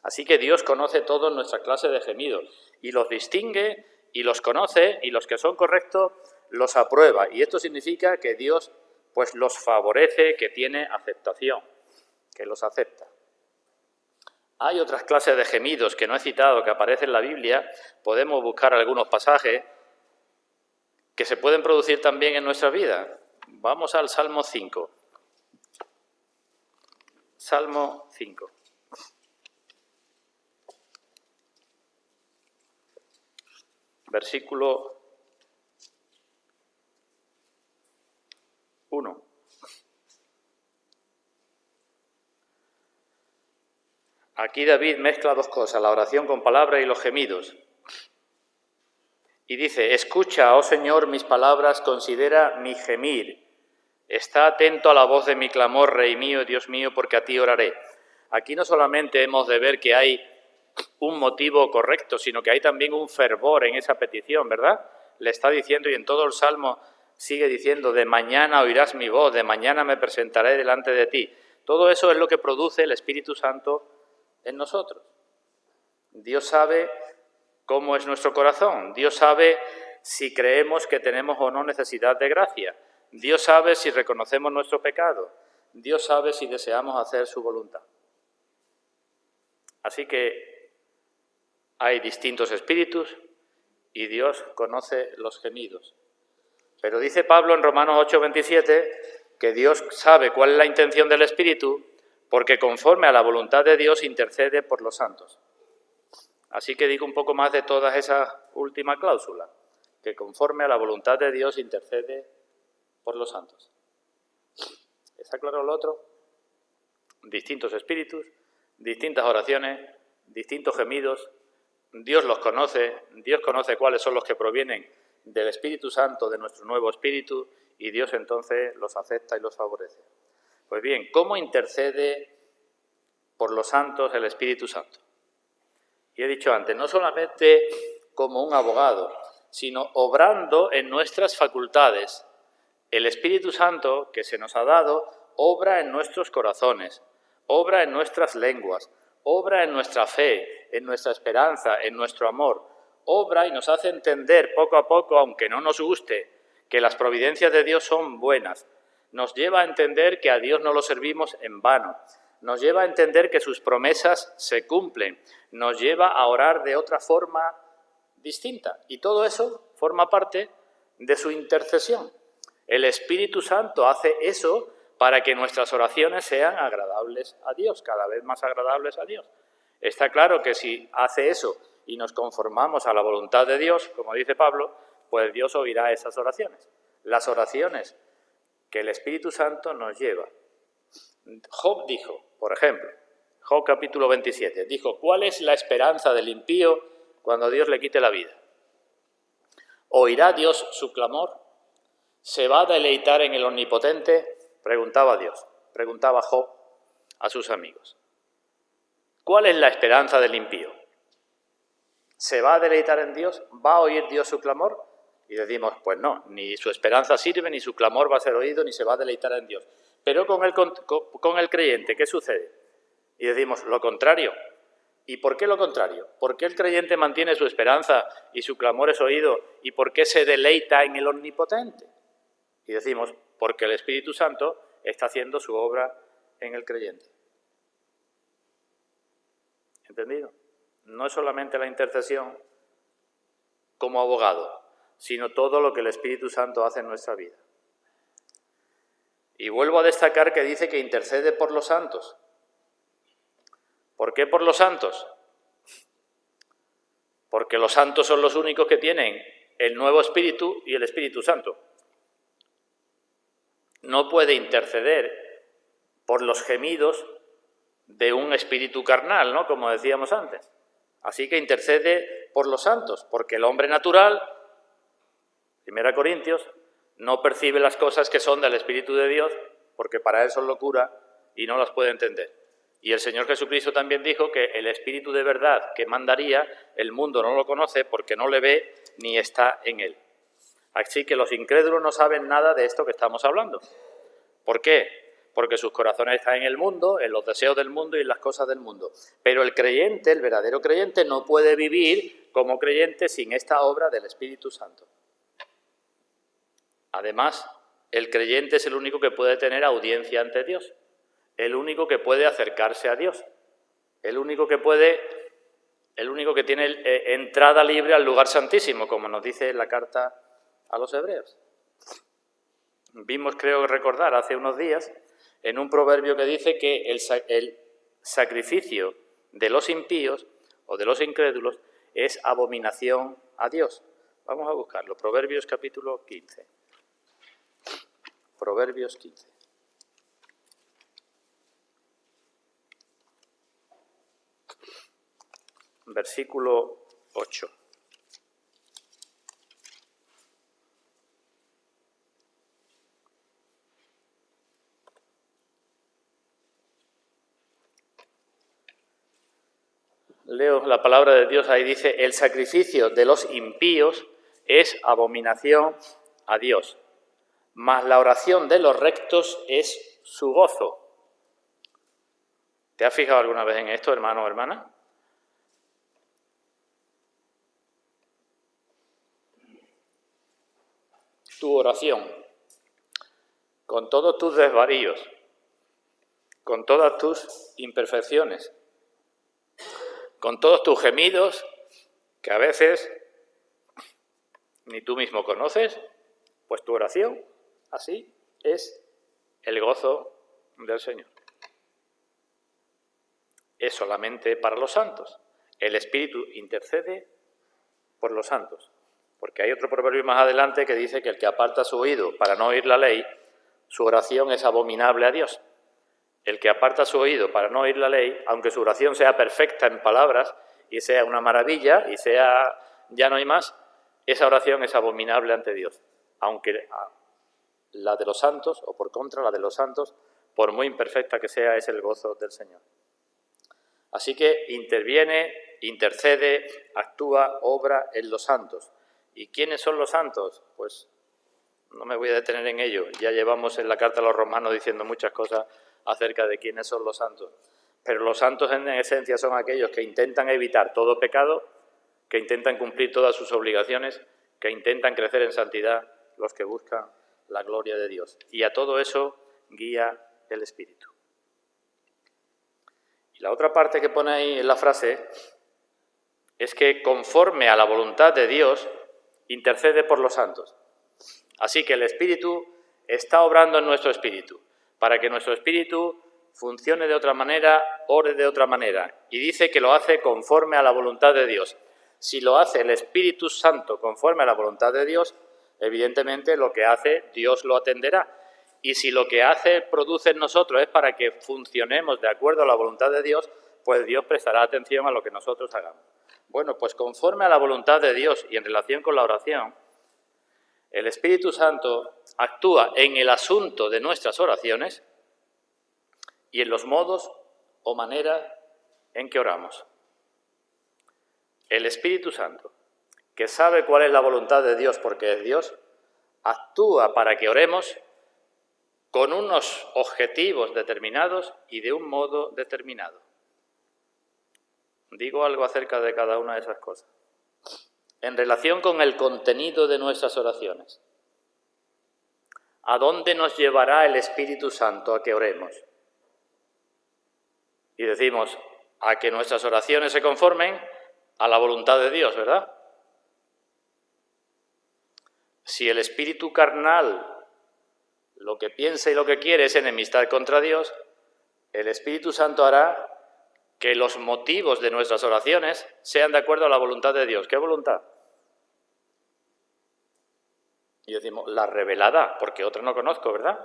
Así que Dios conoce toda nuestra clase de gemidos y los distingue y los conoce, y los que son correctos los aprueba. Y esto significa que Dios pues los favorece, que tiene aceptación, que los acepta. Hay otras clases de gemidos que no he citado, que aparecen en la Biblia. Podemos buscar algunos pasajes que se pueden producir también en nuestra vida. Vamos al Salmo 5. Salmo 5. Versículo 1. Aquí David mezcla dos cosas, la oración con palabras y los gemidos. Y dice: escucha, oh Señor, mis palabras, considera mi gemir. Está atento a la voz de mi clamor, Rey mío, Dios mío, porque a ti oraré. Aquí no solamente hemos de ver que hay un motivo correcto, sino que hay también un fervor en esa petición, ¿verdad? Le está diciendo, y en todo el Salmo sigue diciendo: de mañana oirás mi voz, de mañana me presentaré delante de ti. Todo eso es lo que produce el Espíritu Santo en nosotros. Dios sabe cómo es nuestro corazón. Dios sabe si creemos que tenemos o no necesidad de gracia. Dios sabe si reconocemos nuestro pecado. Dios sabe si deseamos hacer su voluntad. Así que hay distintos espíritus y Dios conoce los gemidos. Pero dice Pablo en Romanos 8:27 que Dios sabe cuál es la intención del Espíritu, porque conforme a la voluntad de Dios intercede por los santos. Así que digo un poco más de todas esas últimas cláusulas, que conforme a la voluntad de Dios intercede por los santos. ¿Está claro lo otro? Distintos espíritus, distintas oraciones, distintos gemidos. Dios los conoce, Dios conoce cuáles son los que provienen del Espíritu Santo, de nuestro nuevo espíritu, y Dios entonces los acepta y los favorece. Pues bien, ¿cómo intercede por los santos el Espíritu Santo? Y he dicho antes, no solamente como un abogado, sino obrando en nuestras facultades. El Espíritu Santo que se nos ha dado obra en nuestros corazones, obra en nuestras lenguas, obra en nuestra fe, en nuestra esperanza, en nuestro amor. Obra y nos hace entender poco a poco, aunque no nos guste, que las providencias de Dios son buenas. Nos lleva a entender que a Dios no lo servimos en vano. Nos lleva a entender que sus promesas se cumplen. Nos lleva a orar de otra forma distinta. Y todo eso forma parte de su intercesión. El Espíritu Santo hace eso para que nuestras oraciones sean agradables a Dios, cada vez más agradables a Dios. Está claro que si hace eso y nos conformamos a la voluntad de Dios, como dice Pablo, pues Dios oirá esas oraciones. Las oraciones que el Espíritu Santo nos lleva. Job dijo, por ejemplo, Job capítulo 27, dijo: ¿cuál es la esperanza del impío cuando Dios le quite la vida? ¿Oirá Dios su clamor? ¿Se va a deleitar en el Omnipotente? Preguntaba Dios, preguntaba Job a sus amigos. ¿Cuál es la esperanza del impío? ¿Se va a deleitar en Dios? ¿Va a oír Dios su clamor? Y decimos, pues no, ni su esperanza sirve, ni su clamor va a ser oído, ni se va a deleitar en Dios. Pero con el creyente, ¿qué sucede? Y decimos, lo contrario. ¿Y por qué lo contrario? ¿Por qué el creyente mantiene su esperanza y su clamor es oído? ¿Y por qué se deleita en el Omnipotente? Y decimos, porque el Espíritu Santo está haciendo su obra en el creyente. ¿Entendido? No es solamente la intercesión como abogado, sino todo lo que el Espíritu Santo hace en nuestra vida. Y vuelvo a destacar que dice que intercede por los santos. ¿Por qué por los santos? Porque los santos son los únicos que tienen el nuevo Espíritu y el Espíritu Santo. No puede interceder por los gemidos de un espíritu carnal, ¿no? Como decíamos antes. Así que intercede por los santos, porque el hombre natural, 1 Corintios, no percibe las cosas que son del Espíritu de Dios, porque para él son locura y no las puede entender. Y el Señor Jesucristo también dijo que el Espíritu de verdad que mandaría, el mundo no lo conoce porque no le ve ni está en él. Así que los incrédulos no saben nada de esto que estamos hablando. ¿Por qué? Porque sus corazones están en el mundo, en los deseos del mundo y en las cosas del mundo. Pero el creyente, el verdadero creyente, no puede vivir como creyente sin esta obra del Espíritu Santo. Además, el creyente es el único que puede tener audiencia ante Dios, el único que puede acercarse a Dios, el único que tiene entrada libre al lugar santísimo, como nos dice la carta a los hebreos. Vimos, creo recordar, hace unos días, en un proverbio que dice que el sacrificio de los impíos o de los incrédulos es abominación a Dios. Vamos a buscarlo. Proverbios capítulo 15. Proverbios 15. Versículo 8. Leo la palabra de Dios, ahí dice: el sacrificio de los impíos es abominación a Dios, mas la oración de los rectos es su gozo. ¿Te has fijado alguna vez en esto, hermano o hermana? Tu oración, con todos tus desvaríos, con todas tus imperfecciones, con todos tus gemidos, que a veces ni tú mismo conoces, pues tu oración, así, es el gozo del Señor. Es solamente para los santos. El Espíritu intercede por los santos. Porque hay otro proverbio más adelante que dice que el que aparta su oído para no oír la ley, su oración es abominable a Dios. El que aparta su oído para no oír la ley, aunque su oración sea perfecta en palabras y sea una maravilla y sea ya no hay más, esa oración es abominable ante Dios. Aunque la de los santos, o por contra la de los santos, por muy imperfecta que sea, es el gozo del Señor. Así que interviene, intercede, actúa, obra en los santos. ¿Y quiénes son los santos? Pues no me voy a detener en ello. Ya llevamos en la carta a los romanos diciendo muchas cosas acerca de quiénes son los santos. Pero los santos en esencia son aquellos que intentan evitar todo pecado, que intentan cumplir todas sus obligaciones, que intentan crecer en santidad, los que buscan la gloria de Dios. Y a todo eso guía el Espíritu. Y la otra parte que pone ahí en la frase es que conforme a la voluntad de Dios intercede por los santos. Así que el Espíritu está obrando en nuestro espíritu, para que nuestro espíritu funcione de otra manera, ore de otra manera. Y dice que lo hace conforme a la voluntad de Dios. Si lo hace el Espíritu Santo conforme a la voluntad de Dios, evidentemente lo que hace Dios lo atenderá. Y si lo que hace produce en nosotros es para que funcionemos de acuerdo a la voluntad de Dios, pues Dios prestará atención a lo que nosotros hagamos. Bueno, pues conforme a la voluntad de Dios y en relación con la oración, el Espíritu Santo actúa en el asunto de nuestras oraciones y en los modos o maneras en que oramos. El Espíritu Santo, que sabe cuál es la voluntad de Dios porque es Dios, actúa para que oremos con unos objetivos determinados y de un modo determinado. Digo algo acerca de cada una de esas cosas. En relación con el contenido de nuestras oraciones. ¿A dónde nos llevará el Espíritu Santo a que oremos? Y decimos, a que nuestras oraciones se conformen a la voluntad de Dios, ¿verdad? Si el espíritu carnal lo que piensa y lo que quiere es enemistad contra Dios, el Espíritu Santo hará que los motivos de nuestras oraciones sean de acuerdo a la voluntad de Dios. ¿Qué voluntad? Y decimos, la revelada, porque otra no conozco, ¿verdad?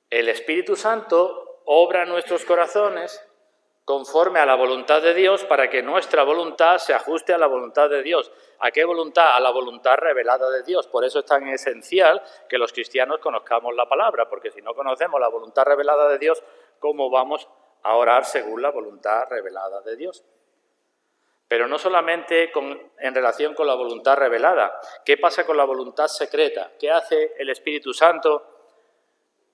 El Espíritu Santo obra en nuestros corazones conforme a la voluntad de Dios para que nuestra voluntad se ajuste a la voluntad de Dios. ¿A qué voluntad? A la voluntad revelada de Dios. Por eso es tan esencial que los cristianos conozcamos la palabra, porque si no conocemos la voluntad revelada de Dios, ¿cómo vamos a orar según la voluntad revelada de Dios? Pero no solamente en relación con la voluntad revelada. ¿Qué pasa con la voluntad secreta? ¿Qué hace el Espíritu Santo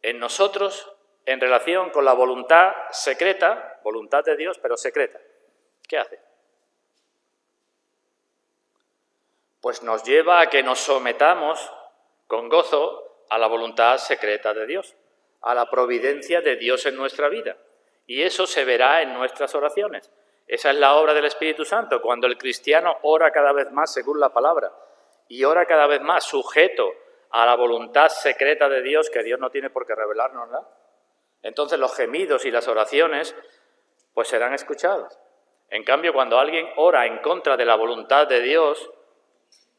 en nosotros en relación con la voluntad secreta, voluntad de Dios, pero secreta? ¿Qué hace? Pues nos lleva a que nos sometamos con gozo a la voluntad secreta de Dios, a la providencia de Dios en nuestra vida. Y eso se verá en nuestras oraciones. Esa es la obra del Espíritu Santo, cuando el cristiano ora cada vez más según la palabra y ora cada vez más sujeto a la voluntad secreta de Dios, que Dios no tiene por qué revelárnosla. Entonces los gemidos y las oraciones pues serán escuchados. En cambio, cuando alguien ora en contra de la voluntad de Dios,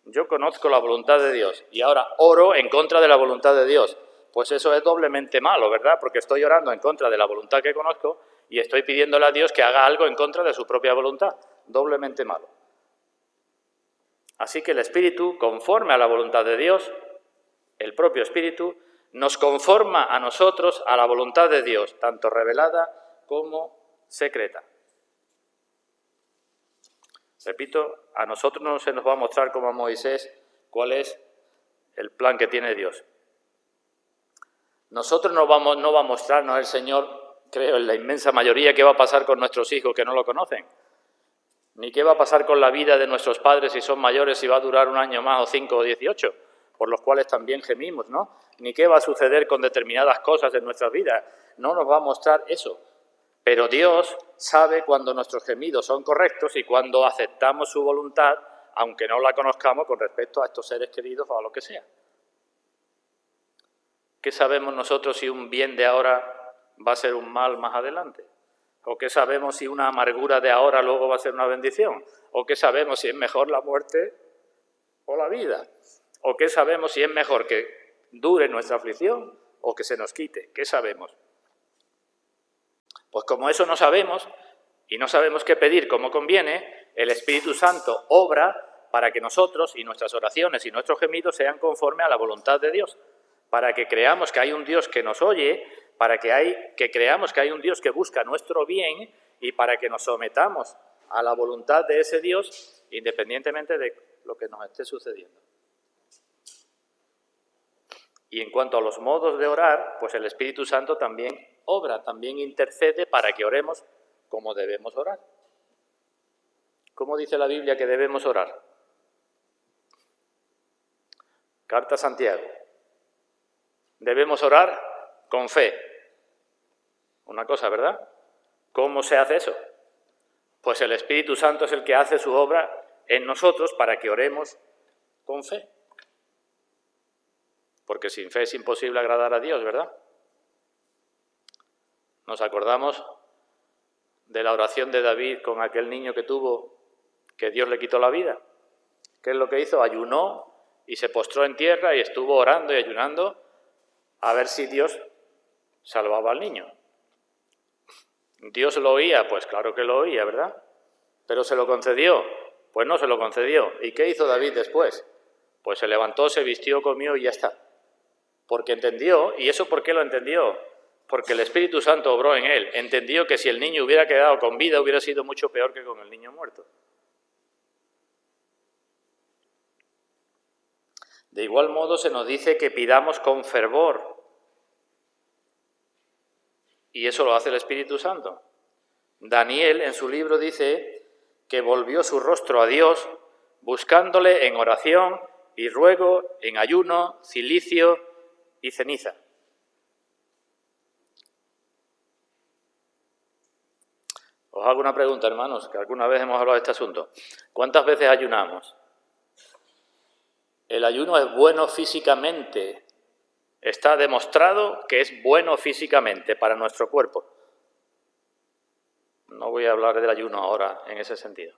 yo conozco la voluntad de Dios y ahora oro en contra de la voluntad de Dios, pues eso es doblemente malo, ¿verdad? Porque estoy orando en contra de la voluntad que conozco y estoy pidiéndole a Dios que haga algo en contra de su propia voluntad, doblemente malo. Así que el Espíritu, conforme a la voluntad de Dios, el propio Espíritu, nos conforma a nosotros a la voluntad de Dios, tanto revelada como secreta. Repito, a nosotros no se nos va a mostrar como a Moisés cuál es el plan que tiene Dios. Nosotros no va a mostrarnos el Señor, creo, en la inmensa mayoría, qué va a pasar con nuestros hijos que no lo conocen, ni qué va a pasar con la vida de nuestros padres si son mayores, si va a durar un año más o 5 o 18, por los cuales también gemimos, ¿no? Ni qué va a suceder con determinadas cosas en nuestras vidas. No nos va a mostrar eso. Pero Dios sabe cuando nuestros gemidos son correctos y cuando aceptamos su voluntad, aunque no la conozcamos con respecto a estos seres queridos o a lo que sea. ¿Qué sabemos nosotros si un bien de ahora va a ser un mal más adelante? ¿O qué sabemos si una amargura de ahora luego va a ser una bendición? ¿O qué sabemos si es mejor la muerte o la vida? ¿O qué sabemos si es mejor que dure nuestra aflicción o que se nos quite? ¿Qué sabemos? Pues como eso no sabemos y no sabemos qué pedir como conviene, el Espíritu Santo obra para que nosotros y nuestras oraciones y nuestros gemidos sean conforme a la voluntad de Dios, para que creamos que hay un Dios que nos oye, para que creamos que hay un Dios que busca nuestro bien y para que nos sometamos a la voluntad de ese Dios independientemente de lo que nos esté sucediendo. Y en cuanto a los modos de orar, pues el Espíritu Santo también obra, también intercede para que oremos como debemos orar. ¿Cómo dice la Biblia que debemos orar? Carta a Santiago. Debemos orar con fe. Una cosa, ¿verdad? ¿Cómo se hace eso? Pues el Espíritu Santo es el que hace su obra en nosotros para que oremos con fe. Porque sin fe es imposible agradar a Dios, ¿verdad? Nos acordamos de la oración de David con aquel niño que tuvo, que Dios le quitó la vida. ¿Qué es lo que hizo? Ayunó y se postró en tierra y estuvo orando y ayunando a ver si Dios salvaba al niño. ¿Dios lo oía? Pues claro que lo oía, ¿verdad? ¿Pero se lo concedió? Pues no se lo concedió. ¿Y qué hizo David después? Pues se levantó, se vistió, comió y ya está. Porque entendió, ¿y eso por qué lo entendió? Porque el Espíritu Santo obró en él. Entendió que si el niño hubiera quedado con vida hubiera sido mucho peor que con el niño muerto. De igual modo se nos dice que pidamos con fervor. Y eso lo hace el Espíritu Santo. Daniel en su libro dice que volvió su rostro a Dios buscándole en oración y ruego, en ayuno, cilicio y ceniza. Os hago una pregunta, hermanos, que alguna vez hemos hablado de este asunto. ¿Cuántas veces ayunamos? El ayuno es bueno físicamente. Está demostrado que es bueno físicamente para nuestro cuerpo. No voy a hablar del ayuno ahora en ese sentido.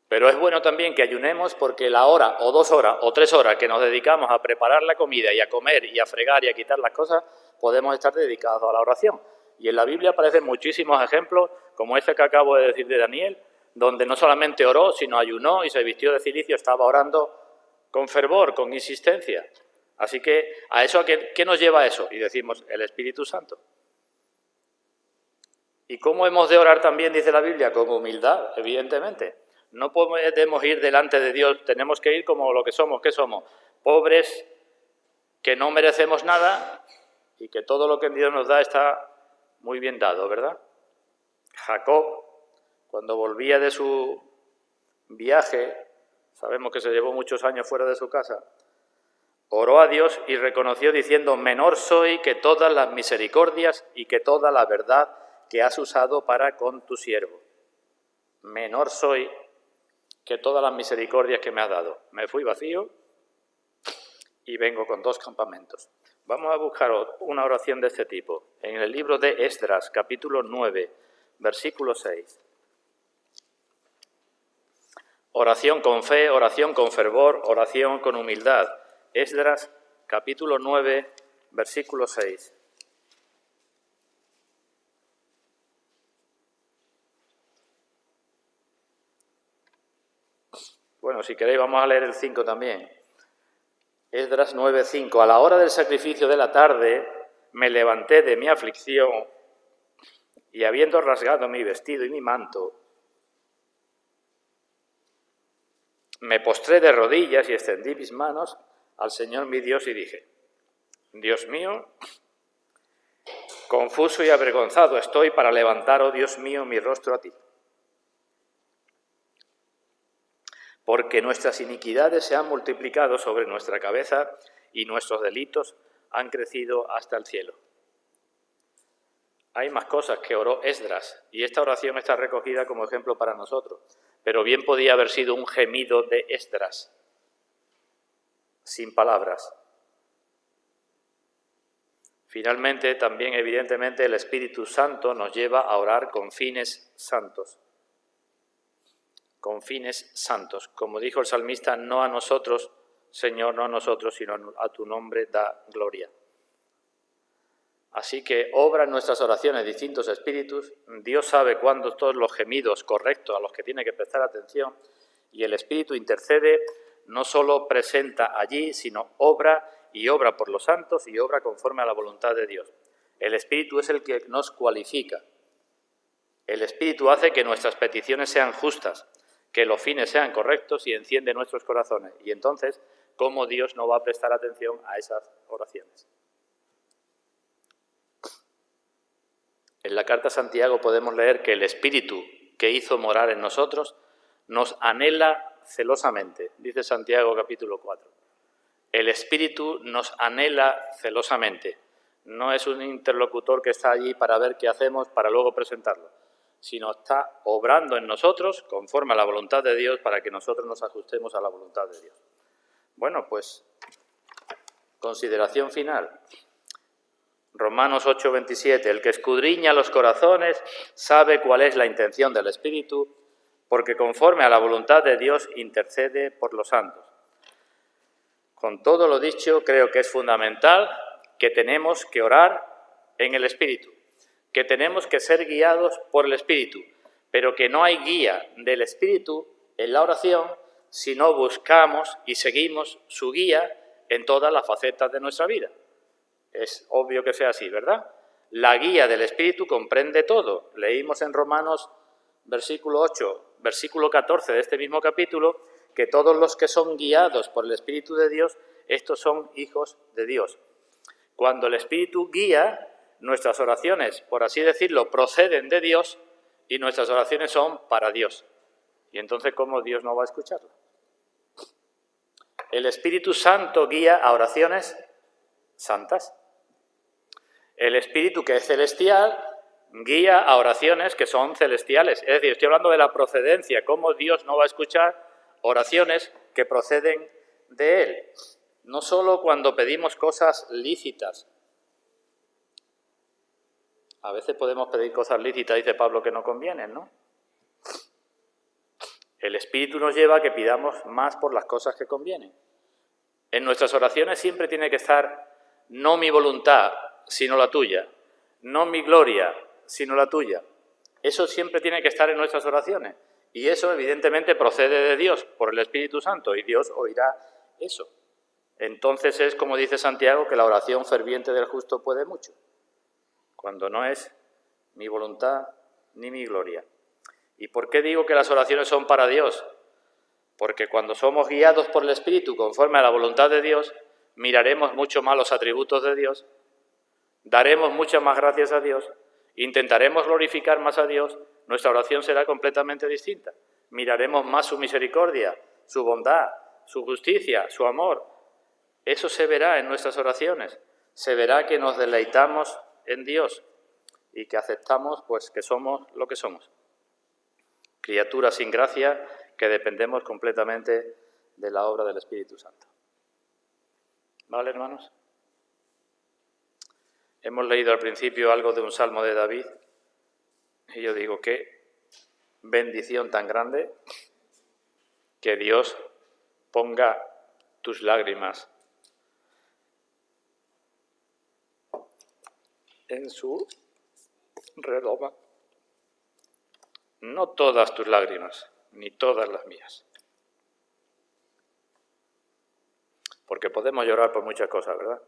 Pero es bueno también que ayunemos porque la hora o 2 horas o 3 horas que nos dedicamos a preparar la comida y a comer y a fregar y a quitar las cosas, podemos estar dedicados a la oración. Y en la Biblia aparecen muchísimos ejemplos, como este que acabo de decir de Daniel, donde no solamente oró, sino ayunó y se vistió de cilicio, estaba orando con fervor, con insistencia. Así que, ¿a eso qué nos lleva a eso? Y decimos, el Espíritu Santo. ¿Y cómo hemos de orar también, dice la Biblia? Con humildad, evidentemente. No podemos ir delante de Dios, tenemos que ir como lo que somos. ¿Qué somos? Pobres, que no merecemos nada y que todo lo que Dios nos da está muy bien dado, ¿verdad? Jacob, cuando volvía de su viaje, sabemos que se llevó muchos años fuera de su casa, Oró a Dios y reconoció diciendo: menor soy que todas las misericordias y que toda la verdad que has usado para con tu siervo. Menor soy que todas las misericordias que me has dado. Me fui vacío y vengo con 2 campamentos. Vamos a buscar una oración de este tipo en el libro de Esdras, capítulo 9, versículo 6. Oración con fe, oración con fervor, oración con humildad. Esdras, capítulo 9, versículo 6. Bueno, si queréis vamos a leer el 5 también. Esdras 9, 5. A la hora del sacrificio de la tarde me levanté de mi aflicción y habiendo rasgado mi vestido y mi manto, me postré de rodillas y extendí mis manos al Señor mi Dios y dije: Dios mío, confuso y avergonzado estoy para levantar, oh Dios mío, mi rostro a ti. Porque nuestras iniquidades se han multiplicado sobre nuestra cabeza y nuestros delitos han crecido hasta el cielo. Hay más cosas que oró Esdras, y esta oración está recogida como ejemplo para nosotros, pero bien podía haber sido un gemido de Esdras, sin palabras. Finalmente, también evidentemente el Espíritu Santo nos lleva a orar con fines santos. Con fines santos. Como dijo el salmista: no a nosotros, Señor, no a nosotros, sino a tu nombre da gloria. Así que obran nuestras oraciones distintos espíritus. Dios sabe cuándo todos los gemidos correctos a los que tiene que prestar atención, y el Espíritu intercede, no solo presenta allí, sino obra, y obra por los santos, y obra conforme a la voluntad de Dios. El Espíritu es el que nos cualifica. El Espíritu hace que nuestras peticiones sean justas, que los fines sean correctos y enciende nuestros corazones. Y entonces, ¿cómo Dios no va a prestar atención a esas oraciones? En la carta a Santiago podemos leer que el Espíritu que hizo morar en nosotros nos anhela celosamente, dice Santiago capítulo 4. El Espíritu nos anhela celosamente. No es un interlocutor que está allí para ver qué hacemos para luego presentarlo, sino está obrando en nosotros conforme a la voluntad de Dios para que nosotros nos ajustemos a la voluntad de Dios. Bueno, pues, consideración final. Romanos 8, 27. El que escudriña los corazones sabe cuál es la intención del Espíritu, porque conforme a la voluntad de Dios intercede por los santos. Con todo lo dicho, creo que es fundamental que tenemos que orar en el Espíritu, que tenemos que ser guiados por el Espíritu, pero que no hay guía del Espíritu en la oración si no buscamos y seguimos su guía en todas las facetas de nuestra vida. Es obvio que sea así, ¿verdad? La guía del Espíritu comprende todo. Leímos en Romanos, versículo 8, versículo 14 de este mismo capítulo, que todos los que son guiados por el Espíritu de Dios, estos son hijos de Dios. Cuando el Espíritu guía, nuestras oraciones, por así decirlo, proceden de Dios y nuestras oraciones son para Dios. Y entonces, ¿cómo Dios no va a escucharlo? El Espíritu Santo guía a oraciones santas. El Espíritu, que es celestial, guía a oraciones que son celestiales. Es decir, estoy hablando de la procedencia, cómo Dios no va a escuchar oraciones que proceden de Él. No solo cuando pedimos cosas lícitas. A veces podemos pedir cosas lícitas, dice Pablo, que no convienen, ¿no? El Espíritu nos lleva a que pidamos más por las cosas que convienen. En nuestras oraciones siempre tiene que estar no mi voluntad, sino la tuya. No mi gloria, sino la tuya. Eso siempre tiene que estar en nuestras oraciones. Y eso evidentemente procede de Dios, por el Espíritu Santo, y Dios oirá eso. Entonces es como dice Santiago, que la oración ferviente del justo puede mucho, cuando no es mi voluntad ni mi gloria. ¿Y por qué digo que las oraciones son para Dios? Porque cuando somos guiados por el Espíritu conforme a la voluntad de Dios, miraremos mucho más los atributos de Dios, daremos muchas más gracias a Dios, intentaremos glorificar más a Dios, nuestra oración será completamente distinta. Miraremos más su misericordia, su bondad, su justicia, su amor. Eso se verá en nuestras oraciones, se verá que nos deleitamos en Dios y que aceptamos pues que somos lo que somos. Criaturas sin gracia que dependemos completamente de la obra del Espíritu Santo. ¿Vale, hermanos? Hemos leído al principio algo de un salmo de David y yo digo, qué bendición tan grande que Dios ponga tus lágrimas en su redoma. No todas tus lágrimas, ni todas las mías. Porque podemos llorar por muchas cosas, ¿verdad?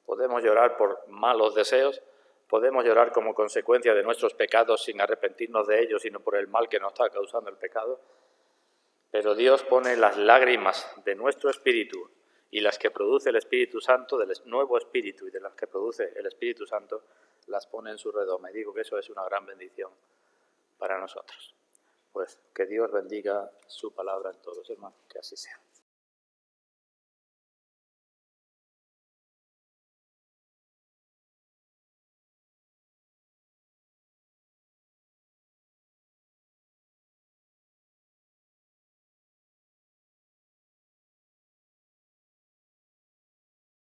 Podemos llorar por malos deseos, podemos llorar como consecuencia de nuestros pecados sin arrepentirnos de ellos, sino por el mal que nos está causando el pecado. Pero Dios pone las lágrimas de nuestro espíritu y las que produce el Espíritu Santo, del nuevo espíritu y de las que produce el Espíritu Santo, las pone en su redoma. Y digo que eso es una gran bendición para nosotros. Pues que Dios bendiga su palabra en todos, hermanos, que así sea.